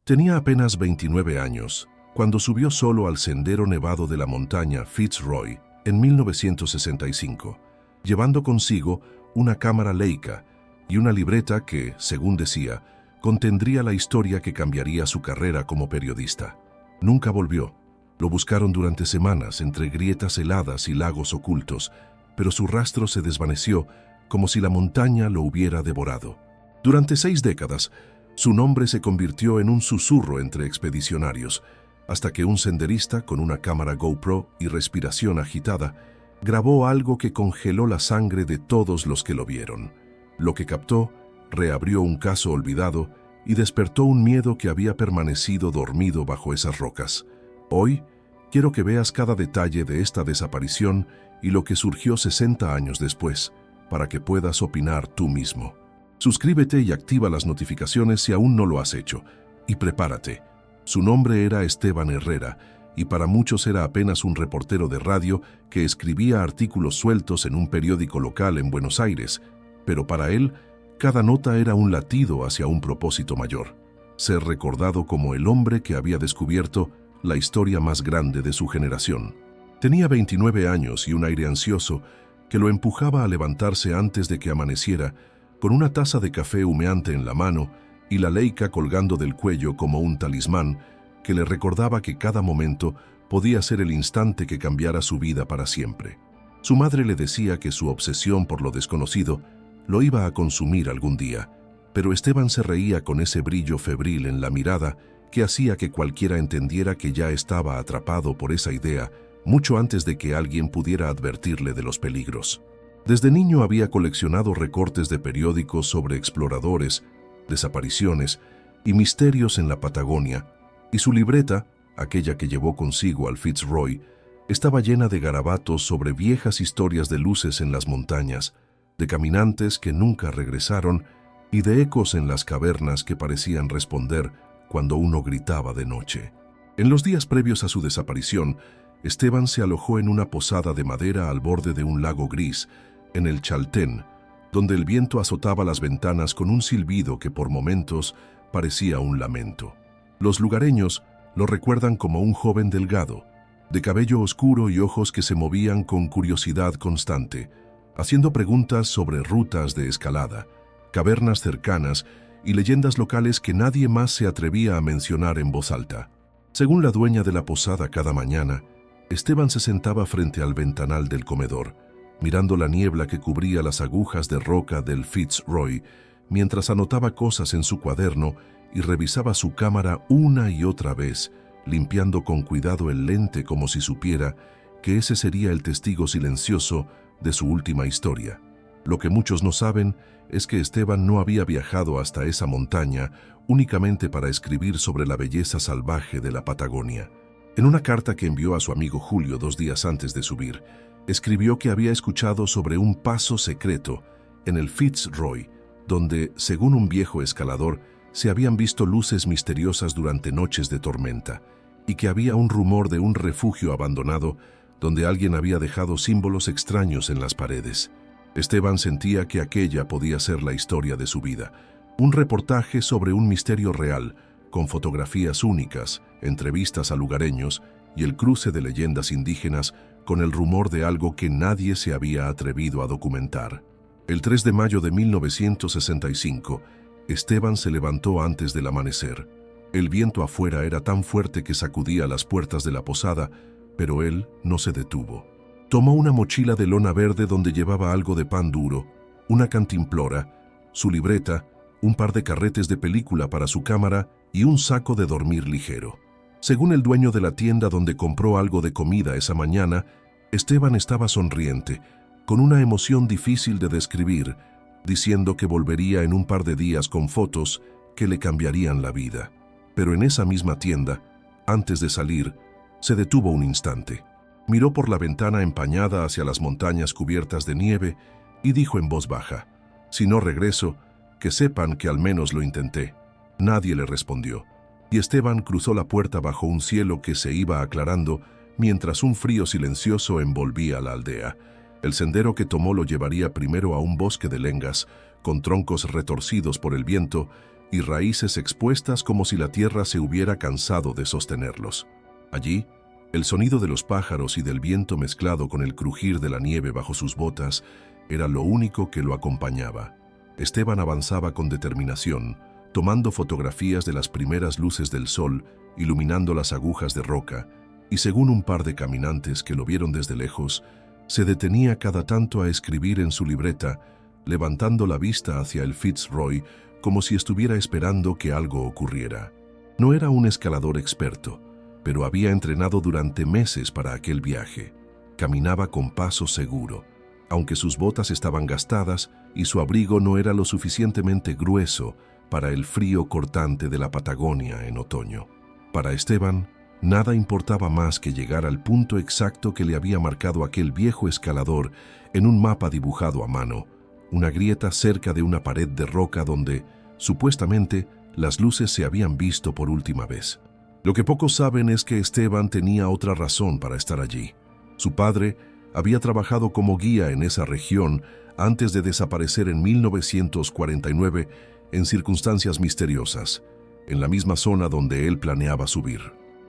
Tenía apenas 29 años cuando subió solo al sendero nevado de la montaña Fitzroy en 1965, llevando consigo una cámara Leica y una libreta que, según decía, contendría la historia que cambiaría su carrera como periodista. Nunca volvió. Lo buscaron durante semanas entre grietas heladas y lagos ocultos, pero su rastro se desvaneció como si la montaña lo hubiera devorado. Durante 6 décadas, su nombre se convirtió en un susurro entre expedicionarios, hasta que un senderista con una cámara GoPro y respiración agitada grabó algo que congeló la sangre de todos los que lo vieron. Lo que captó reabrió un caso olvidado y despertó un miedo que había permanecido dormido bajo esas rocas. Hoy, quiero que veas cada detalle de esta desaparición y lo que surgió 60 años después, para que puedas opinar tú mismo. Suscríbete y activa las notificaciones si aún no lo has hecho. Y prepárate. Su nombre era Esteban Herrera, y para muchos era apenas un reportero de radio que escribía artículos sueltos en un periódico local en Buenos Aires, pero para él, cada nota era un latido hacia un propósito mayor: ser recordado como el hombre que había descubierto la historia más grande de su generación. Tenía 29 años y un aire ansioso que lo empujaba a levantarse antes de que amaneciera, con una taza de café humeante en la mano y la Leica colgando del cuello como un talismán que le recordaba que cada momento podía ser el instante que cambiara su vida para siempre. Su madre le decía que su obsesión por lo desconocido lo iba a consumir algún día, pero Esteban se reía con ese brillo febril en la mirada que hacía que cualquiera entendiera que ya estaba atrapado por esa idea mucho antes de que alguien pudiera advertirle de los peligros. Desde niño había coleccionado recortes de periódicos sobre exploradores, desapariciones y misterios en la Patagonia, y su libreta, aquella que llevó consigo al Fitzroy, estaba llena de garabatos sobre viejas historias de luces en las montañas, de caminantes que nunca regresaron y de ecos en las cavernas que parecían responder cuando uno gritaba de noche. En los días previos a su desaparición, Esteban se alojó en una posada de madera al borde de un lago gris, en el Chaltén, donde el viento azotaba las ventanas con un silbido que por momentos parecía un lamento. Los lugareños lo recuerdan como un joven delgado, de cabello oscuro y ojos que se movían con curiosidad constante, haciendo preguntas sobre rutas de escalada, cavernas cercanas y leyendas locales que nadie más se atrevía a mencionar en voz alta. Según la dueña de la posada, cada mañana, Esteban se sentaba frente al ventanal del comedor, mirando la niebla que cubría las agujas de roca del Fitzroy, mientras anotaba cosas en su cuaderno y revisaba su cámara una y otra vez, limpiando con cuidado el lente como si supiera que ese sería el testigo silencioso de su última historia. Lo que muchos no saben es que Esteban no había viajado hasta esa montaña únicamente para escribir sobre la belleza salvaje de la Patagonia. En una carta que envió a su amigo Julio 2 días antes de subir, escribió que había escuchado sobre un paso secreto en el Fitzroy, donde, según un viejo escalador, se habían visto luces misteriosas durante noches de tormenta, y que había un rumor de un refugio abandonado donde alguien había dejado símbolos extraños en las paredes. Esteban sentía que aquella podía ser la historia de su vida, un reportaje sobre un misterio real, con fotografías únicas, entrevistas a lugareños y el cruce de leyendas indígenas con el rumor de algo que nadie se había atrevido a documentar. El 3 de mayo de 1965, Esteban se levantó antes del amanecer. El viento afuera era tan fuerte que sacudía las puertas de la posada, pero él no se detuvo. Tomó una mochila de lona verde donde llevaba algo de pan duro, una cantimplora, su libreta, un par de carretes de película para su cámara y un saco de dormir ligero. Según el dueño de la tienda donde compró algo de comida esa mañana, Esteban estaba sonriente, con una emoción difícil de describir, diciendo que volvería en un par de días con fotos que le cambiarían la vida. Pero en esa misma tienda, antes de salir, se detuvo un instante. Miró por la ventana empañada hacia las montañas cubiertas de nieve y dijo en voz baja: «Si no regreso, que sepan que al menos lo intenté». Nadie le respondió, y Esteban cruzó la puerta bajo un cielo que se iba aclarando mientras un frío silencioso envolvía la aldea. El sendero que tomó lo llevaría primero a un bosque de lengas, con troncos retorcidos por el viento, y raíces expuestas como si la tierra se hubiera cansado de sostenerlos. Allí, el sonido de los pájaros y del viento mezclado con el crujir de la nieve bajo sus botas era lo único que lo acompañaba. Esteban avanzaba con determinación, tomando fotografías de las primeras luces del sol, iluminando las agujas de roca, y según un par de caminantes que lo vieron desde lejos, se detenía cada tanto a escribir en su libreta, levantando la vista hacia el Fitzroy como si estuviera esperando que algo ocurriera. No era un escalador experto, pero había entrenado durante meses para aquel viaje. Caminaba con paso seguro, aunque sus botas estaban gastadas y su abrigo no era lo suficientemente grueso para el frío cortante de la Patagonia en otoño. Para Esteban, nada importaba más que llegar al punto exacto que le había marcado aquel viejo escalador en un mapa dibujado a mano, una grieta cerca de una pared de roca donde, supuestamente, las luces se habían visto por última vez. Lo que pocos saben es que Esteban tenía otra razón para estar allí. Su padre había trabajado como guía en esa región antes de desaparecer en 1949 en circunstancias misteriosas, en la misma zona donde él planeaba subir.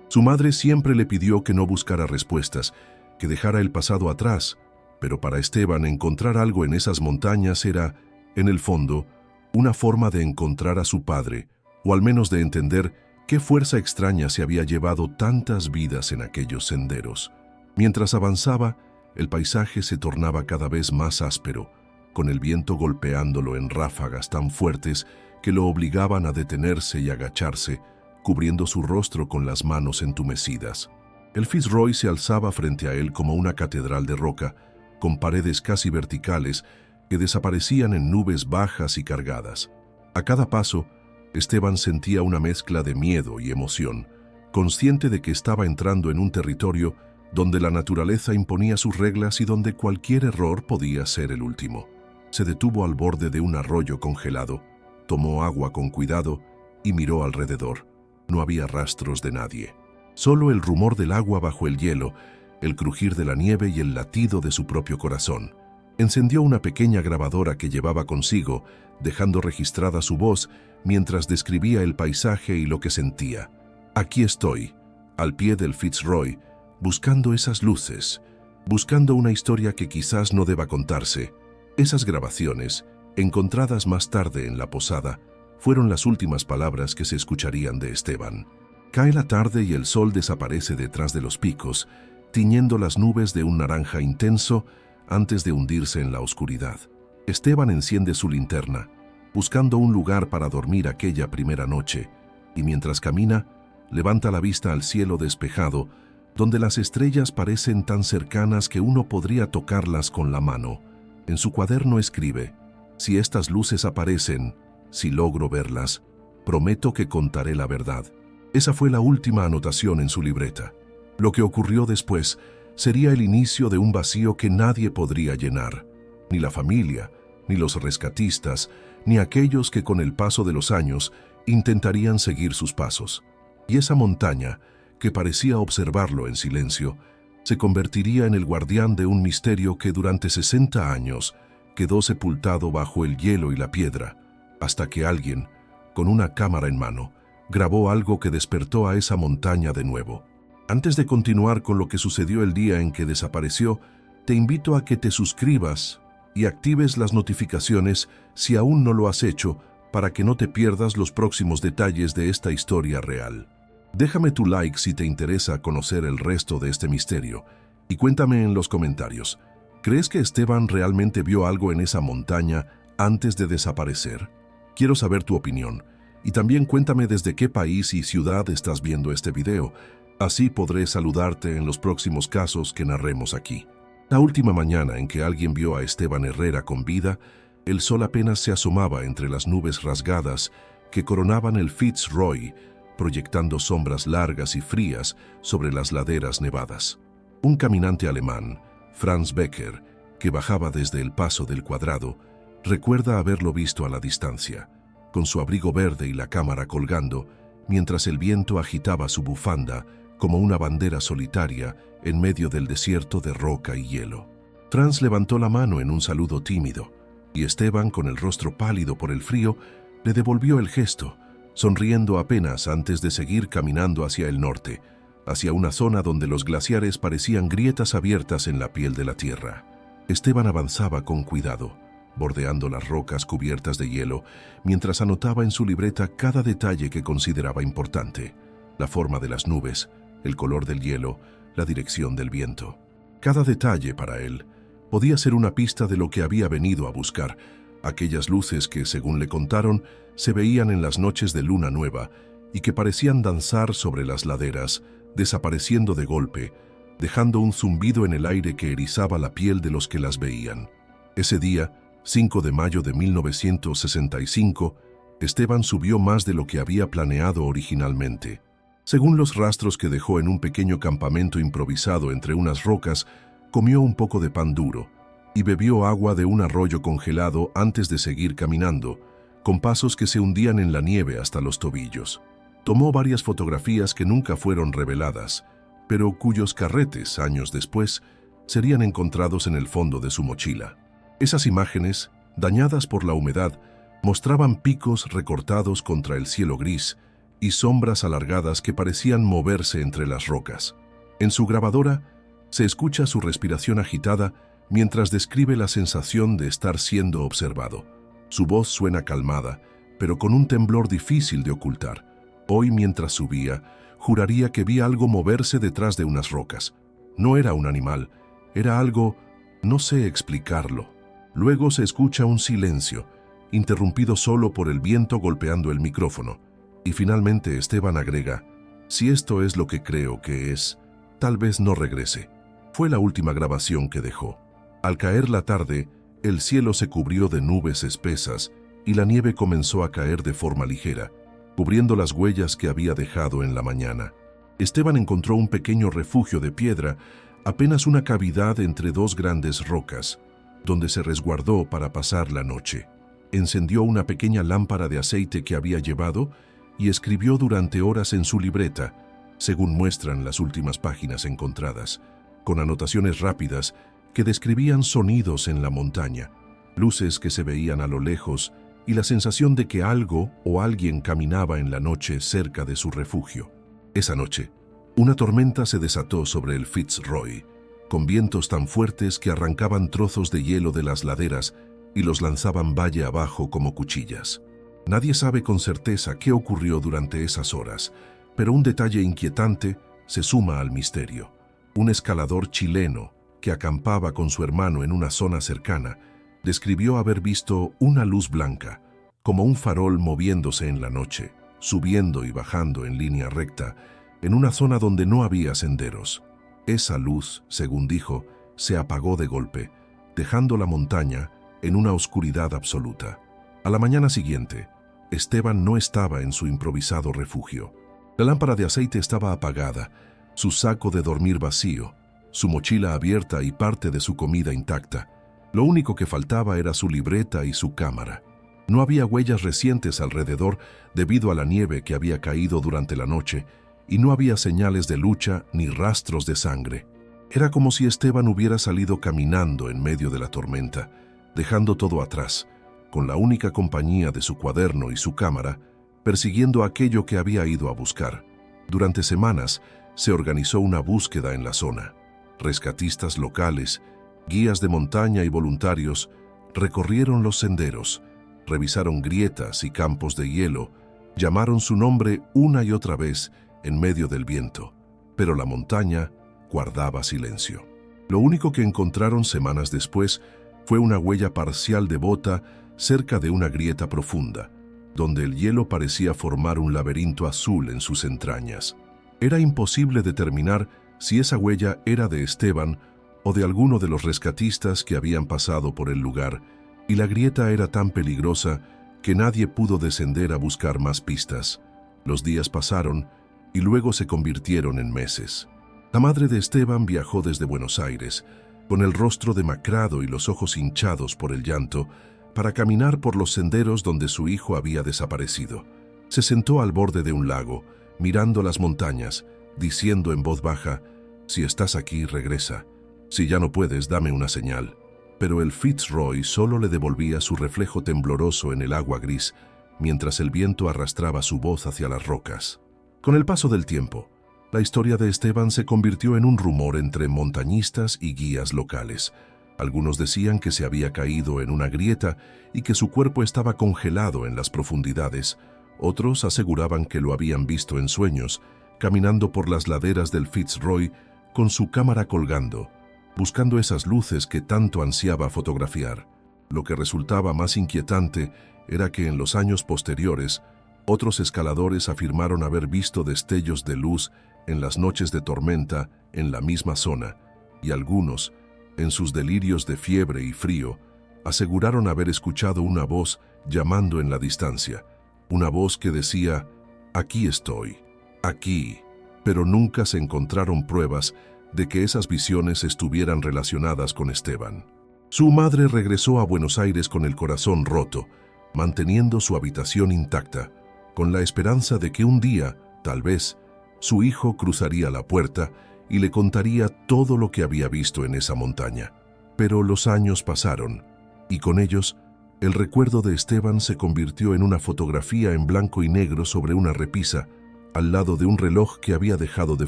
Su madre siempre le pidió que no buscara respuestas, que dejara el pasado atrás, pero para Esteban encontrar algo en esas montañas era, en el fondo, una forma de encontrar a su padre, o al menos de entender qué fuerza extraña se había llevado tantas vidas en aquellos senderos. Mientras avanzaba, el paisaje se tornaba cada vez más áspero, con el viento golpeándolo en ráfagas tan fuertes que lo obligaban a detenerse y agacharse, cubriendo su rostro con las manos entumecidas. El Fitzroy se alzaba frente a él como una catedral de roca, con paredes casi verticales que desaparecían en nubes bajas y cargadas. A cada paso, Esteban sentía una mezcla de miedo y emoción, consciente de que estaba entrando en un territorio donde la naturaleza imponía sus reglas y donde cualquier error podía ser el último. Se detuvo al borde de un arroyo congelado, tomó agua con cuidado y miró alrededor. No había rastros de nadie. Solo el rumor del agua bajo el hielo, el crujir de la nieve y el latido de su propio corazón. Encendió una pequeña grabadora que llevaba consigo, dejando registrada su voz mientras describía el paisaje y lo que sentía. Aquí estoy, al pie del Fitzroy, buscando esas luces, buscando una historia que quizás no deba contarse. Esas grabaciones, encontradas más tarde en la posada, fueron las últimas palabras que se escucharían de Esteban. Cae la tarde y el sol desaparece detrás de los picos, tiñendo las nubes de un naranja intenso antes de hundirse en la oscuridad. Esteban enciende su linterna, buscando un lugar para dormir aquella primera noche, y mientras camina, levanta la vista al cielo despejado, donde las estrellas parecen tan cercanas que uno podría tocarlas con la mano. En su cuaderno escribe: si estas luces aparecen, si logro verlas, prometo que contaré la verdad. Esa fue la última anotación en su libreta. Lo que ocurrió después sería el inicio de un vacío que nadie podría llenar. Ni la familia, ni los rescatistas, ni aquellos que con el paso de los años intentarían seguir sus pasos. Y esa montaña, que parecía observarlo en silencio, se convertiría en el guardián de un misterio que durante 60 años quedó sepultado bajo el hielo y la piedra, hasta que alguien, con una cámara en mano, grabó algo que despertó a esa montaña de nuevo. Antes de continuar con lo que sucedió el día en que desapareció, te invito a que te suscribas y actives las notificaciones si aún no lo has hecho, para que no te pierdas los próximos detalles de esta historia real. Déjame tu like si te interesa conocer el resto de este misterio y cuéntame en los comentarios, ¿crees que Esteban realmente vio algo en esa montaña antes de desaparecer? Quiero saber tu opinión y también cuéntame desde qué país y ciudad estás viendo este video, así podré saludarte en los próximos casos que narremos aquí. La última mañana en que alguien vio a Esteban Herrera con vida, el sol apenas se asomaba entre las nubes rasgadas que coronaban el Fitzroy, proyectando sombras largas y frías sobre las laderas nevadas. Un caminante alemán, Franz Becker, que bajaba desde el Paso del Cuadrado, recuerda haberlo visto a la distancia, con su abrigo verde y la cámara colgando, mientras el viento agitaba su bufanda como una bandera solitaria en medio del desierto de roca y hielo. Franz levantó la mano en un saludo tímido, y Esteban, con el rostro pálido por el frío, Le devolvió el gesto, sonriendo apenas antes de seguir caminando hacia el norte, hacia una zona donde los glaciares parecían grietas abiertas en la piel de la tierra. Esteban avanzaba con cuidado, bordeando las rocas cubiertas de hielo, mientras anotaba en su libreta cada detalle que consideraba importante: la forma de las nubes, el color del hielo, la dirección del viento. Cada detalle para él podía ser una pista de lo que había venido a buscar, aquellas luces que, según le contaron, se veían en las noches de luna nueva y que parecían danzar sobre las laderas, desapareciendo de golpe, dejando un zumbido en el aire que erizaba la piel de los que las veían. Ese día, 5 de mayo de 1965, Esteban subió más de lo que había planeado originalmente. Según los rastros que dejó en un pequeño campamento improvisado entre unas rocas, comió un poco de pan duro y bebió agua de un arroyo congelado antes de seguir caminando, con pasos que se hundían en la nieve hasta los tobillos. Tomó varias fotografías que nunca fueron reveladas, pero cuyos carretes, años después, serían encontrados en el fondo de su mochila. Esas imágenes, dañadas por la humedad, mostraban picos recortados contra el cielo gris y sombras alargadas que parecían moverse entre las rocas. En su grabadora se escucha su respiración agitada mientras describe la sensación de estar siendo observado. Su voz suena calmada, pero con un temblor difícil de ocultar. Hoy, mientras subía, juraría que vi algo moverse detrás de unas rocas. No era un animal, era algo, no sé explicarlo. Luego se escucha un silencio, interrumpido solo por el viento golpeando el micrófono. Y finalmente Esteban agrega: si esto es lo que creo que es, tal vez no regrese. Fue la última grabación que dejó. Al caer la tarde, el cielo se cubrió de nubes espesas y la nieve comenzó a caer de forma ligera, cubriendo las huellas que había dejado en la mañana. Esteban encontró un pequeño refugio de piedra, apenas una cavidad entre dos grandes rocas, donde se resguardó para pasar la noche. Encendió una pequeña lámpara de aceite que había llevado y escribió durante horas en su libreta, según muestran las últimas páginas encontradas, con anotaciones rápidas que describían sonidos en la montaña, luces que se veían a lo lejos y la sensación de que algo o alguien caminaba en la noche cerca de su refugio. Esa noche, una tormenta se desató sobre el Fitzroy, con vientos tan fuertes que arrancaban trozos de hielo de las laderas y los lanzaban valle abajo como cuchillas. Nadie sabe con certeza qué ocurrió durante esas horas, pero un detalle inquietante se suma al misterio. Un escalador chileno, que acampaba con su hermano en una zona cercana, describió haber visto una luz blanca, como un farol moviéndose en la noche, subiendo y bajando en línea recta, en una zona donde no había senderos. Esa luz, según dijo, se apagó de golpe, dejando la montaña en una oscuridad absoluta. A la mañana siguiente, Esteban no estaba en su improvisado refugio. La lámpara de aceite estaba apagada, su saco de dormir vacío, su mochila abierta y parte de su comida intacta. Lo único que faltaba era su libreta y su cámara. No había huellas recientes alrededor debido a la nieve que había caído durante la noche, y no había señales de lucha ni rastros de sangre. Era como si Esteban hubiera salido caminando en medio de la tormenta, dejando todo atrás, con la única compañía de su cuaderno y su cámara, persiguiendo aquello que había ido a buscar. Durante semanas se organizó una búsqueda en la zona. Rescatistas locales, guías de montaña y voluntarios recorrieron los senderos, revisaron grietas y campos de hielo, llamaron su nombre una y otra vez en medio del viento, pero la montaña guardaba silencio. Lo único que encontraron semanas después fue una huella parcial de bota cerca de una grieta profunda, donde el hielo parecía formar un laberinto azul en sus entrañas. Era imposible determinar si esa huella era de Esteban o de alguno de los rescatistas que habían pasado por el lugar, y la grieta era tan peligrosa que nadie pudo descender a buscar más pistas. Los días pasaron y luego se convirtieron en meses. La madre de Esteban viajó desde Buenos Aires, con el rostro demacrado y los ojos hinchados por el llanto, para caminar por los senderos donde su hijo había desaparecido. Se sentó al borde de un lago, mirando las montañas, diciendo en voz baja: «Si estás aquí, regresa. Si ya no puedes, dame una señal». Pero el Fitzroy solo le devolvía su reflejo tembloroso en el agua gris, mientras el viento arrastraba su voz hacia las rocas. Con el paso del tiempo, la historia de Esteban se convirtió en un rumor entre montañistas y guías locales. Algunos decían que se había caído en una grieta y que su cuerpo estaba congelado en las profundidades. Otros aseguraban que lo habían visto en sueños, caminando por las laderas del Fitzroy con su cámara colgando, buscando esas luces que tanto ansiaba fotografiar. Lo que resultaba más inquietante era que en los años posteriores, otros escaladores afirmaron haber visto destellos de luz en las noches de tormenta en la misma zona, y algunos, en sus delirios de fiebre y frío, aseguraron haber escuchado una voz llamando en la distancia, una voz que decía, «Aquí estoy, aquí», pero nunca se encontraron pruebas de que esas visiones estuvieran relacionadas con Esteban. Su madre regresó a Buenos Aires con el corazón roto, manteniendo su habitación intacta, con la esperanza de que un día, tal vez, su hijo cruzaría la puerta y le contaría todo lo que había visto en esa montaña. Pero los años pasaron, y con ellos, el recuerdo de Esteban se convirtió en una fotografía en blanco y negro sobre una repisa, al lado de un reloj que había dejado de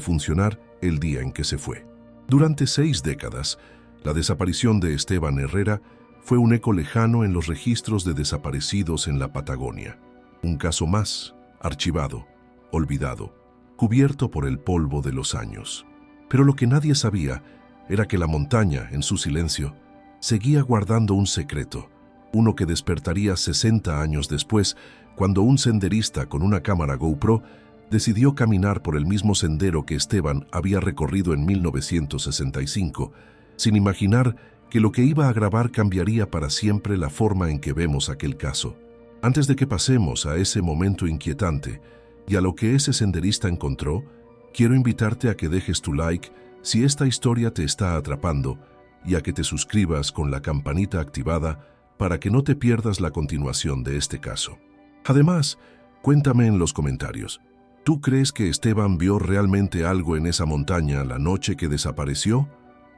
funcionar el día en que se fue. Durante 6 décadas, la desaparición de Esteban Herrera fue un eco lejano en los registros de desaparecidos en la Patagonia. Un caso más, archivado, olvidado, cubierto por el polvo de los años. Pero lo que nadie sabía era que la montaña, en su silencio, seguía guardando un secreto, uno que despertaría 60 años después, cuando un senderista con una cámara GoPro decidió caminar por el mismo sendero que Esteban había recorrido en 1965, sin imaginar que lo que iba a grabar cambiaría para siempre la forma en que vemos aquel caso. Antes de que pasemos a ese momento inquietante y a lo que ese senderista encontró, quiero invitarte a que dejes tu like si esta historia te está atrapando y a que te suscribas con la campanita activada para que no te pierdas la continuación de este caso. Además, cuéntame en los comentarios, ¿tú crees que Esteban vio realmente algo en esa montaña la noche que desapareció?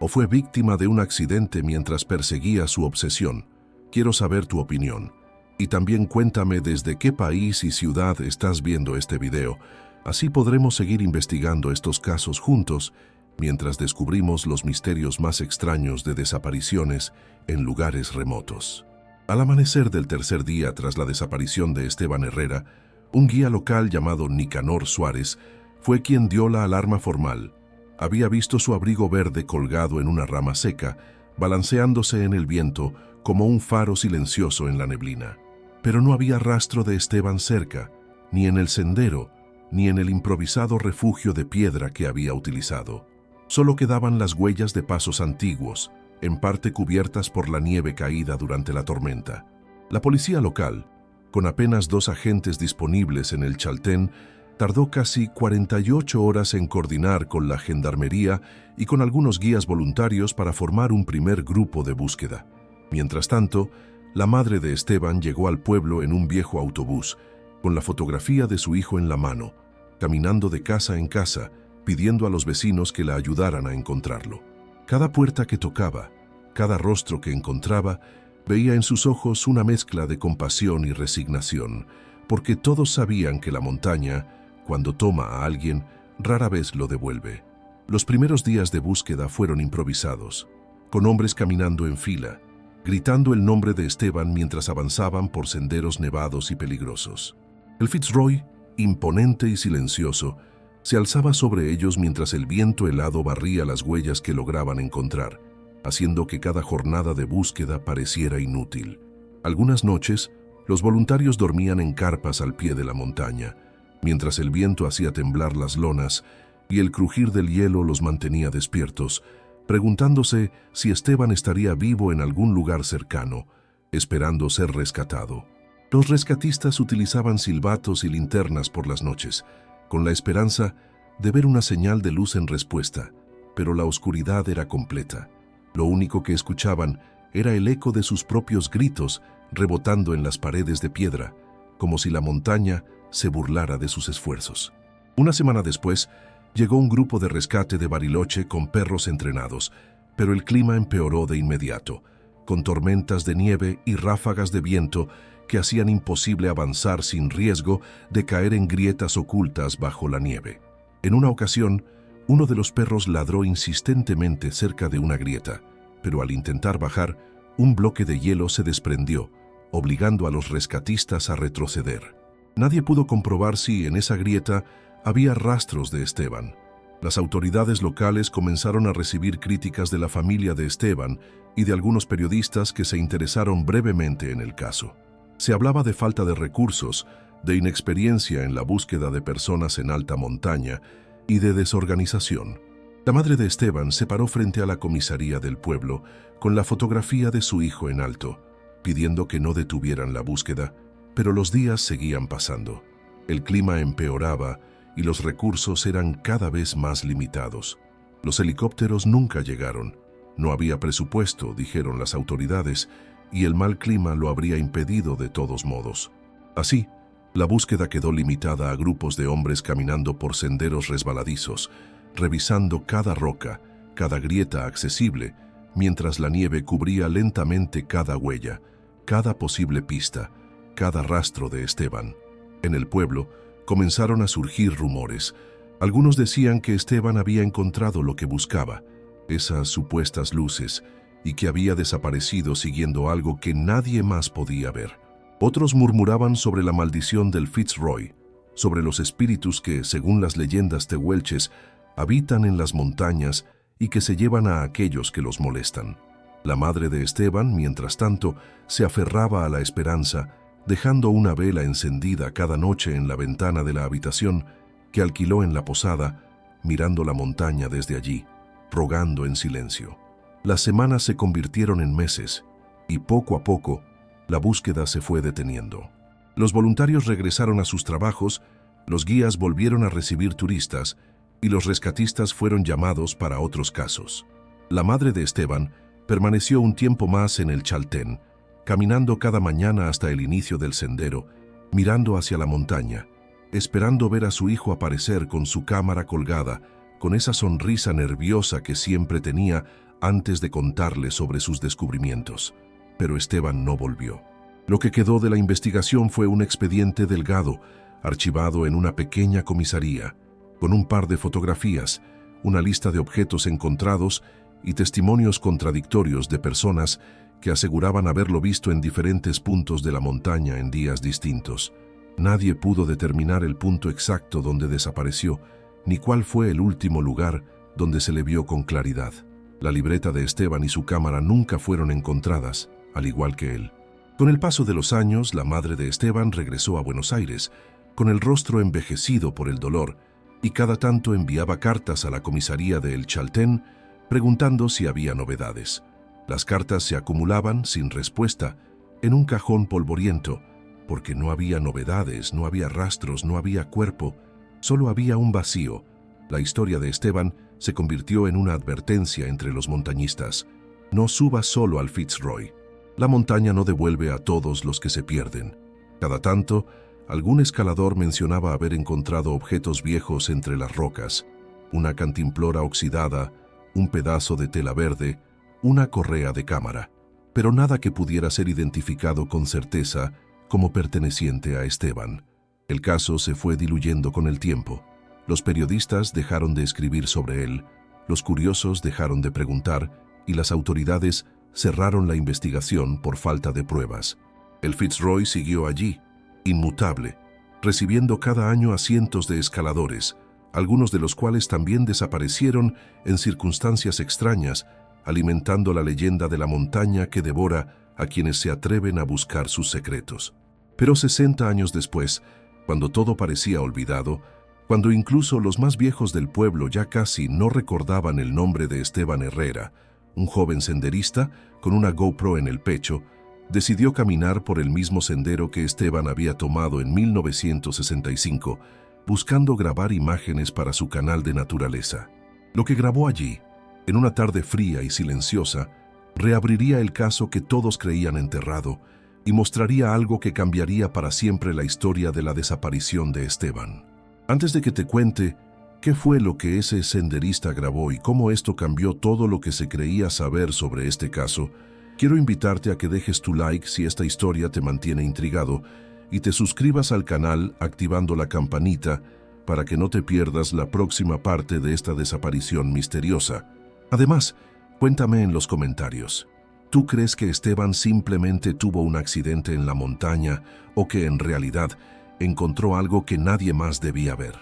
¿O fue víctima de un accidente mientras perseguía su obsesión? Quiero saber tu opinión. Y también cuéntame desde qué país y ciudad estás viendo este video. Así podremos seguir investigando estos casos juntos mientras descubrimos los misterios más extraños de desapariciones en lugares remotos. Al amanecer del tercer día tras la desaparición de Esteban Herrera, un guía local llamado Nicanor Suárez fue quien dio la alarma formal. Había visto su abrigo verde colgado en una rama seca, balanceándose en el viento como un faro silencioso en la neblina. Pero no había rastro de Esteban cerca, ni en el sendero, ni en el improvisado refugio de piedra que había utilizado. Solo quedaban las huellas de pasos antiguos, en parte cubiertas por la nieve caída durante la tormenta. La policía local, con apenas 2 agentes disponibles en el Chaltén, tardó casi 48 horas en coordinar con la gendarmería y con algunos guías voluntarios para formar un primer grupo de búsqueda. Mientras tanto, la madre de Esteban llegó al pueblo en un viejo autobús, con la fotografía de su hijo en la mano, caminando de casa en casa, pidiendo a los vecinos que la ayudaran a encontrarlo. Cada puerta que tocaba, cada rostro que encontraba, veía en sus ojos una mezcla de compasión y resignación, porque todos sabían que la montaña, cuando toma a alguien, rara vez lo devuelve. Los primeros días de búsqueda fueron improvisados, con hombres caminando en fila, gritando el nombre de Esteban mientras avanzaban por senderos nevados y peligrosos. El Fitzroy, imponente y silencioso, se alzaba sobre ellos mientras el viento helado barría las huellas que lograban encontrar, haciendo que cada jornada de búsqueda pareciera inútil. Algunas noches, los voluntarios dormían en carpas al pie de la montaña, mientras el viento hacía temblar las lonas y el crujir del hielo los mantenía despiertos, preguntándose si Esteban estaría vivo en algún lugar cercano, esperando ser rescatado. Los rescatistas utilizaban silbatos y linternas por las noches, con la esperanza de ver una señal de luz en respuesta, pero la oscuridad era completa. Lo único que escuchaban era el eco de sus propios gritos rebotando en las paredes de piedra, como si la montaña se burlara de sus esfuerzos. Una semana después, llegó un grupo de rescate de Bariloche con perros entrenados, pero el clima empeoró de inmediato, con tormentas de nieve y ráfagas de viento que hacían imposible avanzar sin riesgo de caer en grietas ocultas bajo la nieve. En una ocasión, uno de los perros ladró insistentemente cerca de una grieta, pero al intentar bajar, un bloque de hielo se desprendió, obligando a los rescatistas a retroceder. Nadie pudo comprobar si en esa grieta había rastros de Esteban. Las autoridades locales comenzaron a recibir críticas de la familia de Esteban y de algunos periodistas que se interesaron brevemente en el caso. Se hablaba de falta de recursos, de inexperiencia en la búsqueda de personas en alta montaña y de desorganización. La madre de Esteban se paró frente a la comisaría del pueblo con la fotografía de su hijo en alto, pidiendo que no detuvieran la búsqueda, pero los días seguían pasando. El clima empeoraba y los recursos eran cada vez más limitados. Los helicópteros nunca llegaron. No había presupuesto, dijeron las autoridades, y el mal clima lo habría impedido de todos modos. Así, la búsqueda quedó limitada a grupos de hombres caminando por senderos resbaladizos, revisando cada roca, cada grieta accesible, mientras la nieve cubría lentamente cada huella, cada posible pista, cada rastro de Esteban. En el pueblo comenzaron a surgir rumores. Algunos decían que Esteban había encontrado lo que buscaba, esas supuestas luces, y que había desaparecido siguiendo algo que nadie más podía ver. Otros murmuraban sobre la maldición del Fitzroy, sobre los espíritus que, según las leyendas tehuelches, habitan en las montañas y que se llevan a aquellos que los molestan. La madre de Esteban, mientras tanto, se aferraba a la esperanza, dejando una vela encendida cada noche en la ventana de la habitación que alquiló en la posada, mirando la montaña desde allí, rogando en silencio. Las semanas se convirtieron en meses, y poco a poco, la búsqueda se fue deteniendo. Los voluntarios regresaron a sus trabajos, los guías volvieron a recibir turistas, y los rescatistas fueron llamados para otros casos. La madre de Esteban permaneció un tiempo más en el Chaltén, caminando cada mañana hasta el inicio del sendero, mirando hacia la montaña, esperando ver a su hijo aparecer con su cámara colgada, con esa sonrisa nerviosa que siempre tenía antes de contarle sobre sus descubrimientos. Pero Esteban no volvió. Lo que quedó de la investigación fue un expediente delgado, archivado en una pequeña comisaría, con un par de fotografías, una lista de objetos encontrados y testimonios contradictorios de personas que aseguraban haberlo visto en diferentes puntos de la montaña en días distintos. Nadie pudo determinar el punto exacto donde desapareció, ni cuál fue el último lugar donde se le vio con claridad. La libreta de Esteban y su cámara nunca fueron encontradas, al igual que él. Con el paso de los años, la madre de Esteban regresó a Buenos Aires, con el rostro envejecido por el dolor, y cada tanto enviaba cartas a la comisaría de El Chaltén preguntando si había novedades. Las cartas se acumulaban, sin respuesta, en un cajón polvoriento, porque no había novedades, no había rastros, no había cuerpo, solo había un vacío. La historia de Esteban se convirtió en una advertencia entre los montañistas. No subas solo al Fitzroy. La montaña no devuelve a todos los que se pierden. Cada tanto, algún escalador mencionaba haber encontrado objetos viejos entre las rocas, una cantimplora oxidada, un pedazo de tela verde, una correa de cámara, pero nada que pudiera ser identificado con certeza como perteneciente a Esteban. El caso se fue diluyendo con el tiempo. Los periodistas dejaron de escribir sobre él, los curiosos dejaron de preguntar y las autoridades cerraron la investigación por falta de pruebas. El Fitzroy siguió allí, inmutable, recibiendo cada año a cientos de escaladores, algunos de los cuales también desaparecieron en circunstancias extrañas, alimentando la leyenda de la montaña que devora a quienes se atreven a buscar sus secretos. Pero 60 años después, cuando todo parecía olvidado, cuando incluso los más viejos del pueblo ya casi no recordaban el nombre de Esteban Herrera, un joven senderista con una GoPro en el pecho, decidió caminar por el mismo sendero que Esteban había tomado en 1965, buscando grabar imágenes para su canal de naturaleza. Lo que grabó allí, en una tarde fría y silenciosa, reabriría el caso que todos creían enterrado y mostraría algo que cambiaría para siempre la historia de la desaparición de Esteban. Antes de que te cuente qué fue lo que ese senderista grabó y cómo esto cambió todo lo que se creía saber sobre este caso, Quiero invitarte a que dejes tu like si esta historia te mantiene intrigado y te suscribas al canal activando la campanita para que no te pierdas la próxima parte de esta desaparición misteriosa. Además, cuéntame en los comentarios. ¿Tú crees que Esteban simplemente tuvo un accidente en la montaña o que en realidad encontró algo que nadie más debía ver?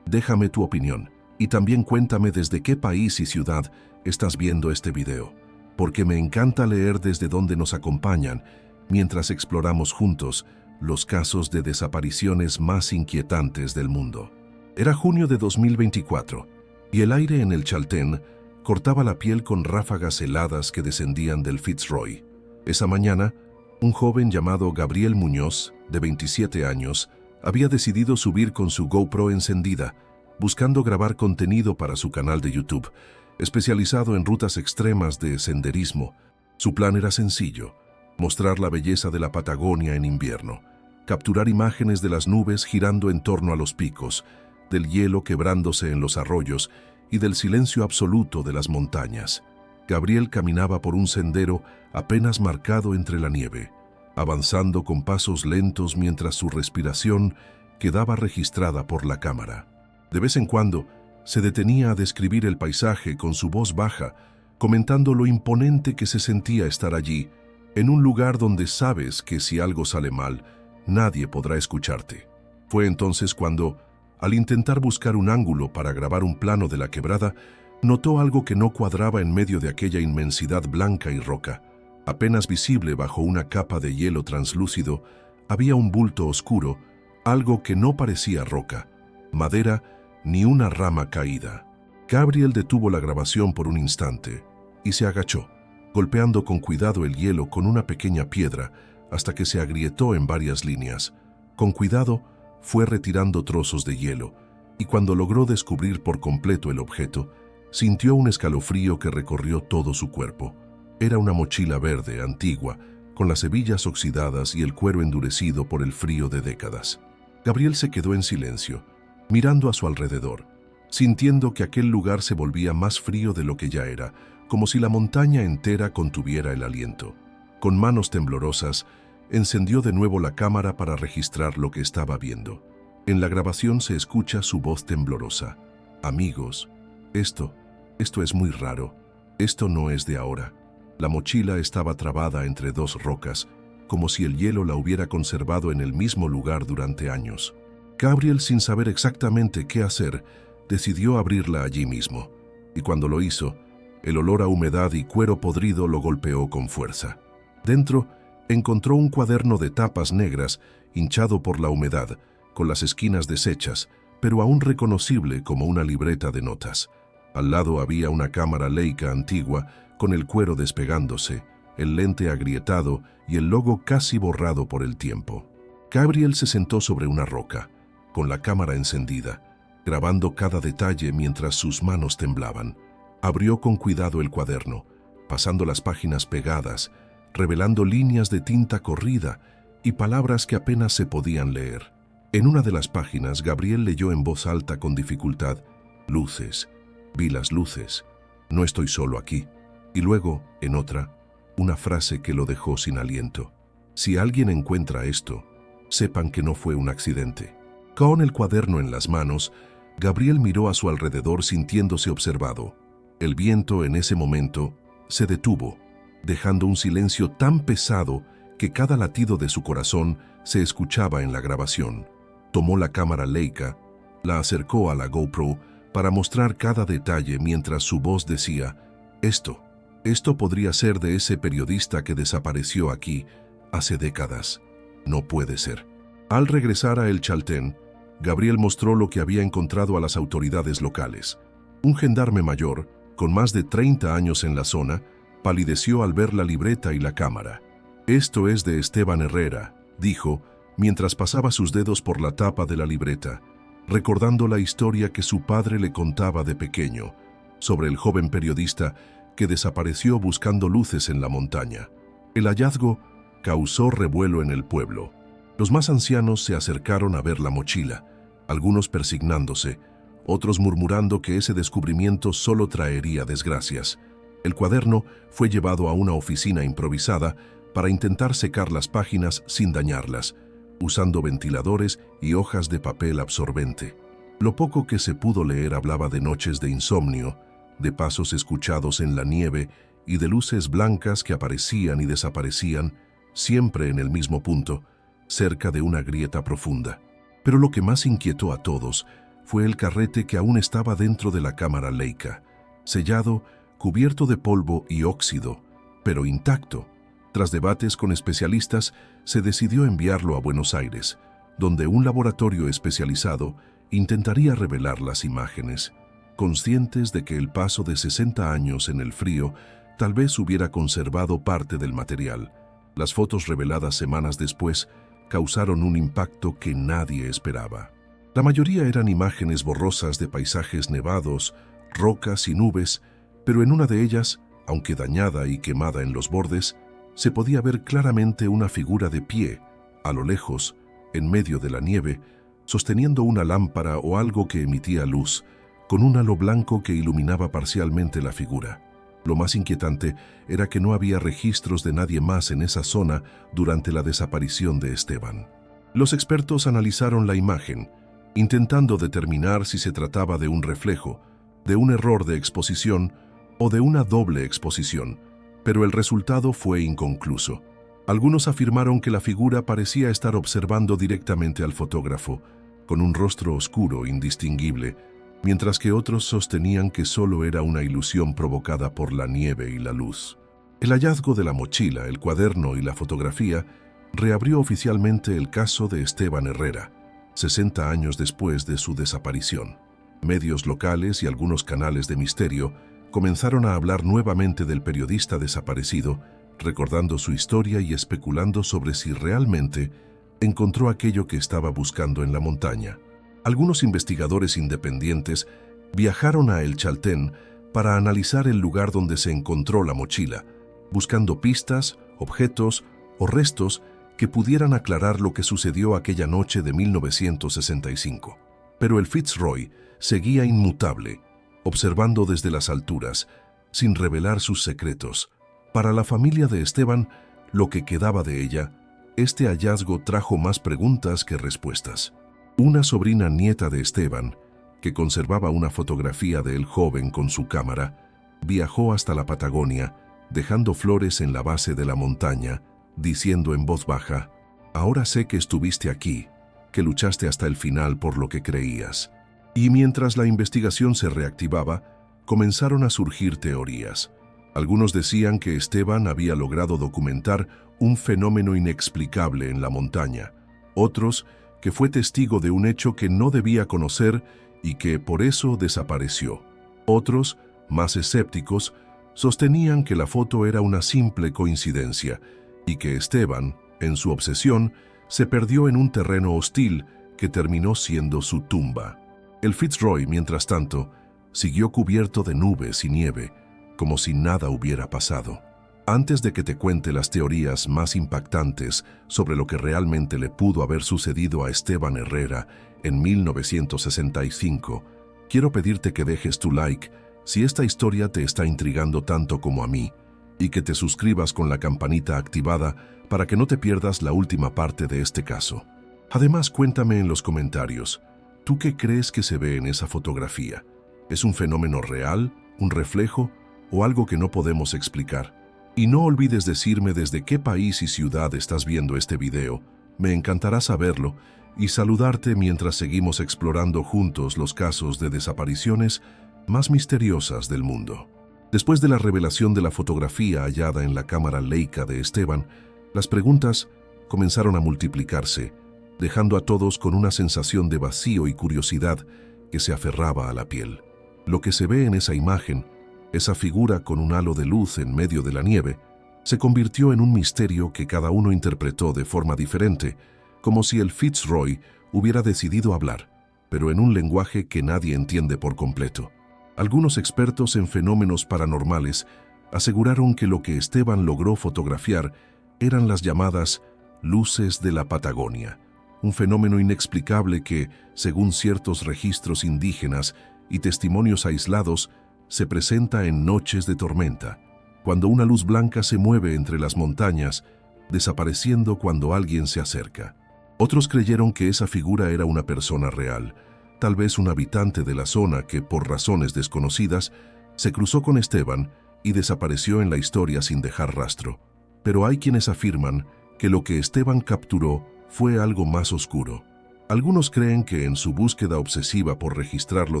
Déjame tu opinión y también cuéntame desde qué país y ciudad estás viendo este video, porque me encanta leer desde dónde nos acompañan mientras exploramos juntos los casos de desapariciones más inquietantes del mundo. Era junio de 2024 y el aire en el Chaltén cortaba la piel con ráfagas heladas que descendían del Fitzroy. Esa mañana, un joven llamado Gabriel Muñoz, de 27 años, había decidido subir con su GoPro encendida, buscando grabar contenido para su canal de YouTube, especializado en rutas extremas de senderismo. Su plan era sencillo: mostrar la belleza de la Patagonia en invierno, capturar imágenes de las nubes girando en torno a los picos, del hielo quebrándose en los arroyos y del silencio absoluto de las montañas. Gabriel caminaba por un sendero apenas marcado entre la nieve, avanzando con pasos lentos mientras su respiración quedaba registrada por la cámara. De vez en cuando, se detenía a describir el paisaje con su voz baja, comentando lo imponente que se sentía estar allí, en un lugar donde sabes que si algo sale mal, nadie podrá escucharte. Fue entonces cuando, al intentar buscar un ángulo para grabar un plano de la quebrada, notó algo que no cuadraba en medio de aquella inmensidad blanca y roca. Apenas visible bajo una capa de hielo translúcido, había un bulto oscuro, algo que no parecía roca, madera ni una rama caída. Gabriel detuvo la grabación por un instante y se agachó, golpeando con cuidado el hielo con una pequeña piedra hasta que se agrietó en varias líneas. Con cuidado, fue retirando trozos de hielo, y cuando logró descubrir por completo el objeto, sintió un escalofrío que recorrió todo su cuerpo. Era una mochila verde, antigua, con las hebillas oxidadas y el cuero endurecido por el frío de décadas. Gabriel se quedó en silencio, mirando a su alrededor, sintiendo que aquel lugar se volvía más frío de lo que ya era, como si la montaña entera contuviera el aliento. Con manos temblorosas, encendió de nuevo la cámara para registrar lo que estaba viendo. En la grabación se escucha su voz temblorosa. Amigos, esto es muy raro. Esto no es de ahora. La mochila estaba trabada entre dos rocas, como si el hielo la hubiera conservado en el mismo lugar durante años. Gabriel, sin saber exactamente qué hacer, decidió abrirla allí mismo, y cuando lo hizo, el olor a humedad y cuero podrido lo golpeó con fuerza. Dentro, encontró un cuaderno de tapas negras, hinchado por la humedad, con las esquinas deshechas, pero aún reconocible como una libreta de notas. Al lado había una cámara Leica antigua, con el cuero despegándose, el lente agrietado y el logo casi borrado por el tiempo. Gabriel se sentó sobre una roca, con la cámara encendida, grabando cada detalle mientras sus manos temblaban. Abrió con cuidado el cuaderno, pasando las páginas pegadas, revelando líneas de tinta corrida y palabras que apenas se podían leer. En una de las páginas, Gabriel leyó en voz alta con dificultad: luces, vi las luces, no estoy solo aquí. Y luego, en otra, una frase que lo dejó sin aliento: si alguien encuentra esto, sepan que no fue un accidente. Con el cuaderno en las manos, Gabriel miró a su alrededor sintiéndose observado. El viento en ese momento se detuvo, dejando un silencio tan pesado que cada latido de su corazón se escuchaba en la grabación. Tomó la cámara Leica, la acercó a la GoPro para mostrar cada detalle mientras su voz decía: esto podría ser de ese periodista que desapareció aquí hace décadas. No puede ser. Al regresar a El Chaltén, Gabriel mostró lo que había encontrado a las autoridades locales. Un gendarme mayor, con más de 30 años en la zona, palideció al ver la libreta y la cámara. Esto es de Esteban Herrera, dijo, mientras pasaba sus dedos por la tapa de la libreta, recordando la historia que su padre le contaba de pequeño, sobre el joven periodista que desapareció buscando luces en la montaña. El hallazgo causó revuelo en el pueblo. Los más ancianos se acercaron a ver la mochila, algunos persignándose, otros murmurando que ese descubrimiento solo traería desgracias. El cuaderno fue llevado a una oficina improvisada para intentar secar las páginas sin dañarlas, usando ventiladores y hojas de papel absorbente. Lo poco que se pudo leer hablaba de noches de insomnio, de pasos escuchados en la nieve y de luces blancas que aparecían y desaparecían, siempre en el mismo punto, cerca de una grieta profunda. Pero lo que más inquietó a todos fue el carrete que aún estaba dentro de la cámara Leica, sellado, cubierto de polvo y óxido, pero intacto. Tras debates con especialistas, se decidió enviarlo a Buenos Aires, donde un laboratorio especializado intentaría revelar las imágenes, conscientes de que el paso de 60 años en el frío tal vez hubiera conservado parte del material. Las fotos reveladas semanas después causaron un impacto que nadie esperaba. La mayoría eran imágenes borrosas de paisajes nevados, rocas y nubes, pero en una de ellas, aunque dañada y quemada en los bordes, se podía ver claramente una figura de pie, a lo lejos, en medio de la nieve, sosteniendo una lámpara o algo que emitía luz, con un halo blanco que iluminaba parcialmente la figura. Lo más inquietante era que no había registros de nadie más en esa zona durante la desaparición de Esteban. Los expertos analizaron la imagen, intentando determinar si se trataba de un reflejo, de un error de exposición o de una doble exposición, pero el resultado fue inconcluso. Algunos afirmaron que la figura parecía estar observando directamente al fotógrafo, con un rostro oscuro indistinguible, mientras que otros sostenían que solo era una ilusión provocada por la nieve y la luz. El hallazgo de la mochila, el cuaderno y la fotografía reabrió oficialmente el caso de Esteban Herrera, 60 años después de su desaparición. Medios locales y algunos canales de misterio comenzaron a hablar nuevamente del periodista desaparecido, recordando su historia y especulando sobre si realmente encontró aquello que estaba buscando en la montaña. Algunos investigadores independientes viajaron a El Chaltén para analizar el lugar donde se encontró la mochila, buscando pistas, objetos o restos que pudieran aclarar lo que sucedió aquella noche de 1965. Pero el Fitzroy seguía inmutable, observando desde las alturas, sin revelar sus secretos. Para la familia de Esteban, lo que quedaba de ella, este hallazgo trajo más preguntas que respuestas. Una sobrina nieta de Esteban, que conservaba una fotografía de él joven con su cámara, viajó hasta la Patagonia, dejando flores en la base de la montaña, diciendo en voz baja: «Ahora sé que estuviste aquí, que luchaste hasta el final por lo que creías». Y mientras la investigación se reactivaba, comenzaron a surgir teorías. Algunos decían que Esteban había logrado documentar un fenómeno inexplicable en la montaña. Otros, que fue testigo de un hecho que no debía conocer y que por eso desapareció. Otros, más escépticos, sostenían que la foto era una simple coincidencia y que Esteban, en su obsesión, se perdió en un terreno hostil que terminó siendo su tumba. El Fitzroy, mientras tanto, siguió cubierto de nubes y nieve, como si nada hubiera pasado. Antes de que te cuente las teorías más impactantes sobre lo que realmente le pudo haber sucedido a Esteban Herrera en 1965, quiero pedirte que dejes tu like si esta historia te está intrigando tanto como a mí, y que te suscribas con la campanita activada para que no te pierdas la última parte de este caso. Además, cuéntame en los comentarios, ¿tú qué crees que se ve en esa fotografía? ¿Es un fenómeno real, un reflejo o algo que no podemos explicar? Y no olvides decirme desde qué país y ciudad estás viendo este video. Me encantará saberlo y saludarte mientras seguimos explorando juntos los casos de desapariciones más misteriosas del mundo. Después de la revelación de la fotografía hallada en la cámara Leica de Esteban, las preguntas comenzaron a multiplicarse, dejando a todos con una sensación de vacío y curiosidad que se aferraba a la piel. Lo que se ve en esa imagen, esa figura con un halo de luz en medio de la nieve, se convirtió en un misterio que cada uno interpretó de forma diferente, como si el Fitzroy hubiera decidido hablar, pero en un lenguaje que nadie entiende por completo. Algunos expertos en fenómenos paranormales aseguraron que lo que Esteban logró fotografiar eran las llamadas luces de la Patagonia, un fenómeno inexplicable que, según ciertos registros indígenas y testimonios aislados, se presenta en noches de tormenta, cuando una luz blanca se mueve entre las montañas, desapareciendo cuando alguien se acerca. Otros creyeron que esa figura era una persona real, tal vez un habitante de la zona que, por razones desconocidas, se cruzó con Esteban y desapareció en la historia sin dejar rastro. Pero hay quienes afirman que lo que Esteban capturó fue algo más oscuro. Algunos creen que en su búsqueda obsesiva por registrar lo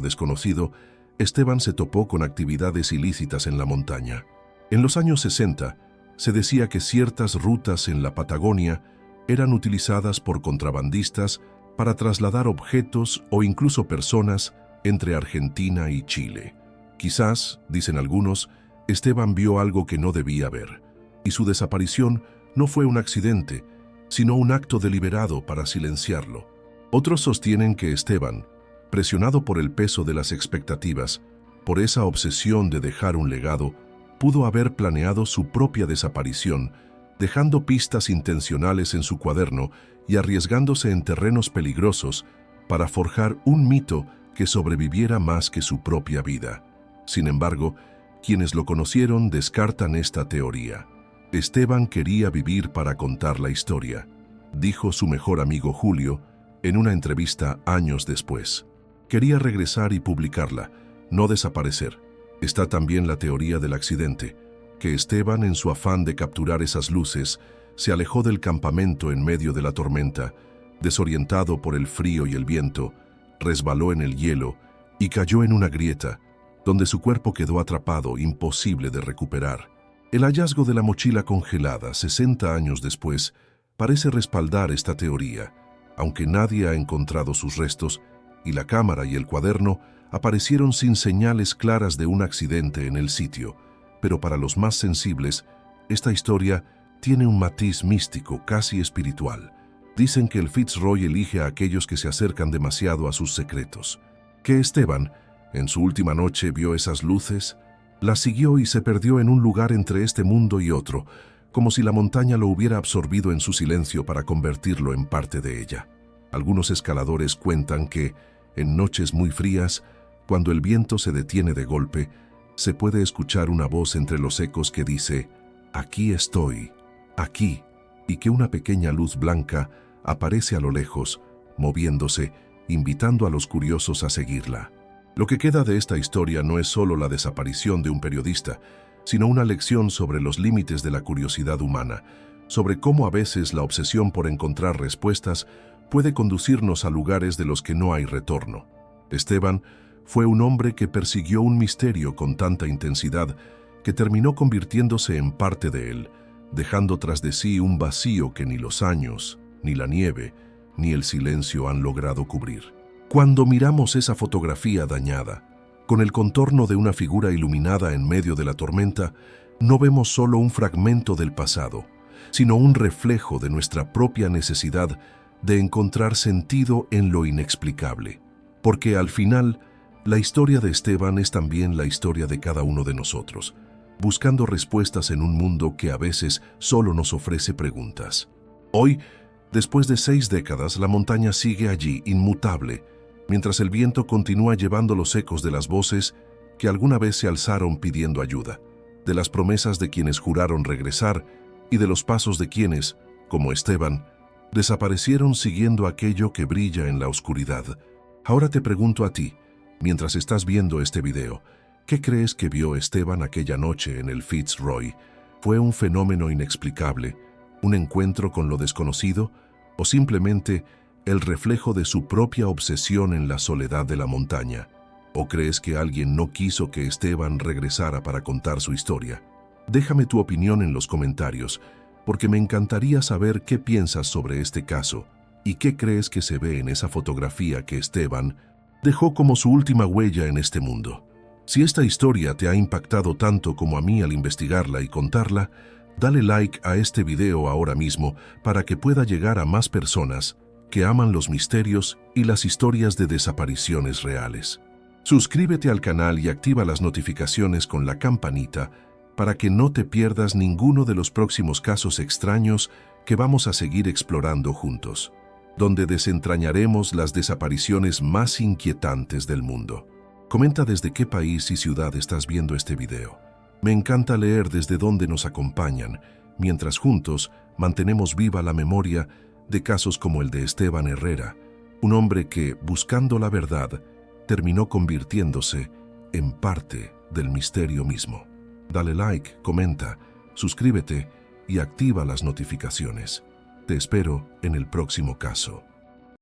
desconocido, Esteban se topó con actividades ilícitas en la montaña. En los años 60, se decía que ciertas rutas en la Patagonia eran utilizadas por contrabandistas para trasladar objetos o incluso personas entre Argentina y Chile. Quizás, dicen algunos, Esteban vio algo que no debía ver, y su desaparición no fue un accidente, sino un acto deliberado para silenciarlo. Otros sostienen que Esteban, presionado por el peso de las expectativas, por esa obsesión de dejar un legado, pudo haber planeado su propia desaparición, dejando pistas intencionales en su cuaderno y arriesgándose en terrenos peligrosos para forjar un mito que sobreviviera más que su propia vida. Sin embargo, quienes lo conocieron descartan esta teoría. Esteban quería vivir para contar la historia, dijo su mejor amigo Julio en una entrevista años después. Quería regresar y publicarla, no desaparecer. Está también la teoría del accidente, que Esteban, en su afán de capturar esas luces, se alejó del campamento en medio de la tormenta, desorientado por el frío y el viento, resbaló en el hielo y cayó en una grieta, donde su cuerpo quedó atrapado, imposible de recuperar. El hallazgo de la mochila congelada, 60 años después, parece respaldar esta teoría, aunque nadie ha encontrado sus restos, y la cámara y el cuaderno aparecieron sin señales claras de un accidente en el sitio. Pero para los más sensibles, esta historia tiene un matiz místico, casi espiritual. Dicen que el Fitzroy elige a aquellos que se acercan demasiado a sus secretos. Que Esteban, en su última noche, vio esas luces, las siguió y se perdió en un lugar entre este mundo y otro, como si la montaña lo hubiera absorbido en su silencio para convertirlo en parte de ella. Algunos escaladores cuentan que, en noches muy frías, cuando el viento se detiene de golpe, se puede escuchar una voz entre los ecos que dice, «Aquí estoy, aquí», y que una pequeña luz blanca aparece a lo lejos, moviéndose, invitando a los curiosos a seguirla. Lo que queda de esta historia no es solo la desaparición de un periodista, sino una lección sobre los límites de la curiosidad humana, sobre cómo a veces la obsesión por encontrar respuestas puede conducirnos a lugares de los que no hay retorno. Esteban fue un hombre que persiguió un misterio con tanta intensidad que terminó convirtiéndose en parte de él, dejando tras de sí un vacío que ni los años, ni la nieve, ni el silencio han logrado cubrir. Cuando miramos esa fotografía dañada, con el contorno de una figura iluminada en medio de la tormenta, no vemos solo un fragmento del pasado, sino un reflejo de nuestra propia necesidad de encontrar sentido en lo inexplicable. Porque al final, la historia de Esteban es también la historia de cada uno de nosotros, buscando respuestas en un mundo que a veces solo nos ofrece preguntas. Hoy, después de 6 décadas, la montaña sigue allí, inmutable, mientras el viento continúa llevando los ecos de las voces que alguna vez se alzaron pidiendo ayuda, de las promesas de quienes juraron regresar y de los pasos de quienes, como Esteban, desaparecieron siguiendo aquello que brilla en la oscuridad. Ahora te pregunto a ti, mientras estás viendo este video, ¿qué crees que vio Esteban aquella noche en el Fitzroy? ¿Fue un fenómeno inexplicable, un encuentro con lo desconocido, o simplemente el reflejo de su propia obsesión en la soledad de la montaña? ¿O crees que alguien no quiso que Esteban regresara para contar su historia? Déjame tu opinión en los comentarios, porque me encantaría saber qué piensas sobre este caso y qué crees que se ve en esa fotografía que Esteban dejó como su última huella en este mundo. Si esta historia te ha impactado tanto como a mí al investigarla y contarla, dale like a este video ahora mismo para que pueda llegar a más personas que aman los misterios y las historias de desapariciones reales. Suscríbete al canal y activa las notificaciones con la campanita para que no te pierdas ninguno de los próximos casos extraños que vamos a seguir explorando juntos, donde desentrañaremos las desapariciones más inquietantes del mundo. Comenta desde qué país y ciudad estás viendo este video. Me encanta leer desde dónde nos acompañan, mientras juntos mantenemos viva la memoria de casos como el de Esteban Herrera, un hombre que, buscando la verdad, terminó convirtiéndose en parte del misterio mismo. Dale like, comenta, suscríbete y activa las notificaciones. Te espero en el próximo caso.